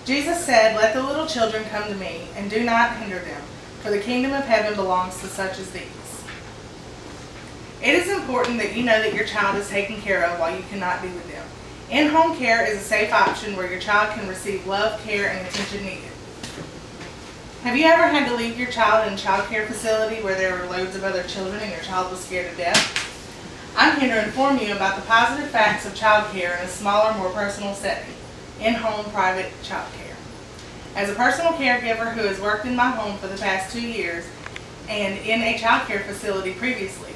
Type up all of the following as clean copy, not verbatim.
Jesus said, "Let the little children come to me, and do not hinder them, for the kingdom of heaven belongs to such as these." It is important that you know that your child is taken care of while you cannot be with them. In-home care is a safe option where your child can receive love, care, and attention needed. Have you ever had to leave your child in a child care facility where there were loads of other children and your child was scared to death? I'm here to inform you about the positive facts of child care in a smaller, more personal setting, in-home private child care. As a personal caregiver who has worked in my home for the past 2 years and in a child care facility previously,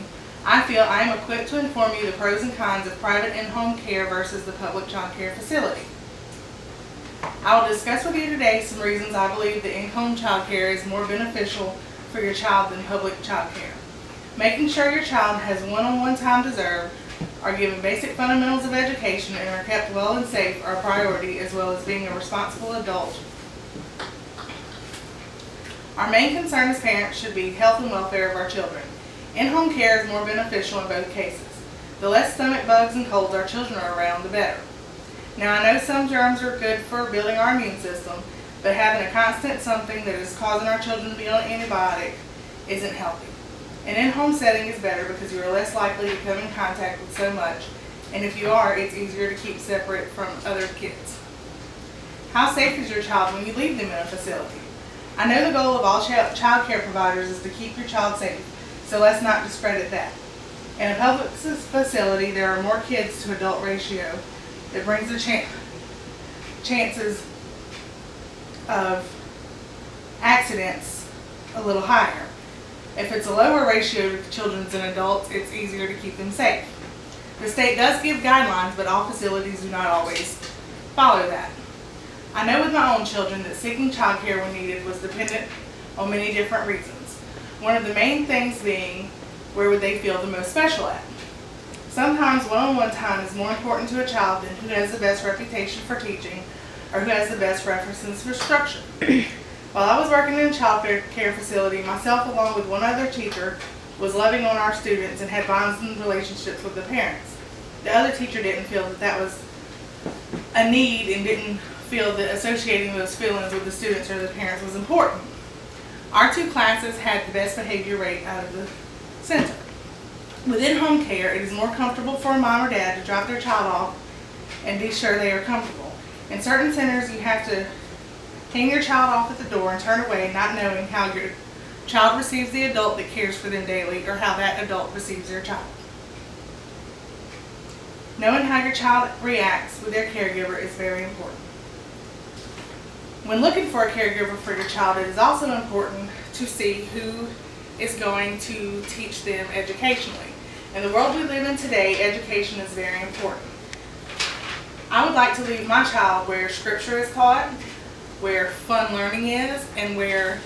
I feel I am equipped to inform you the pros and cons of private in-home care versus the public child care facility. I will discuss with you today some reasons I believe that in-home child care is more beneficial for your child than public child care. Making sure your child has one-on-one time deserved, are given basic fundamentals of education, and are kept well and safe are a priority, as well as being a responsible adult. Our main concern as parents should be health and welfare of our children. In-home care is more beneficial in both cases. The less stomach bugs and colds our children are around, the better. Now, I know some germs are good for building our immune system, but having a constant something that is causing our children to be on an antibiotic isn't healthy. An in-home setting is better because you are less likely to come in contact with so much, and if you are, it's easier to keep separate from other kids. How safe is your child when you leave them in a facility? I know the goal of all child care providers is to keep your child safe, so let's not discredit that. In a public facility, there are more kids to adult ratio that brings the chances of accidents a little higher. If it's a lower ratio of children and adults, it's easier to keep them safe. The state does give guidelines, but all facilities do not always follow that. I know with my own children that seeking child care when needed was dependent on many different reasons. One of the main things being, where would they feel the most special at? Sometimes one-on-one time is more important to a child than who has the best reputation for teaching or who has the best references for structure. While I was working in a child care facility, myself along with one other teacher was loving on our students and had bonds and relationships with the parents. The other teacher didn't feel that that was a need and didn't feel that associating those feelings with the students or the parents was important. Our two classes had the best behavior rate out of the center. Within home care, it is more comfortable for a mom or dad to drop their child off and be sure they are comfortable. In certain centers, you have to hang your child off at the door and turn away, not knowing how your child receives the adult that cares for them daily or how that adult receives their child. Knowing how your child reacts with their caregiver is very important. When looking for a caregiver for your child, it is also important to see who is going to teach them educationally. In the world we live in today, education is very important. I would like to leave my child where scripture is taught, where fun learning is, and where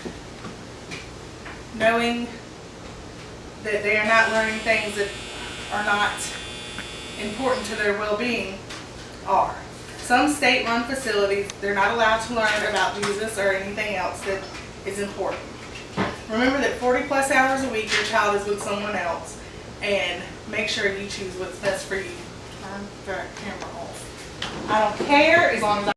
knowing that they are not learning things that are not important to their well-being are. Some state-run facilities, they're not allowed to learn about Jesus or anything else that is important. Remember that 40+ hours a week your child is with someone else, and make sure you choose what's best for you. Turn the camera off. I don't care as long as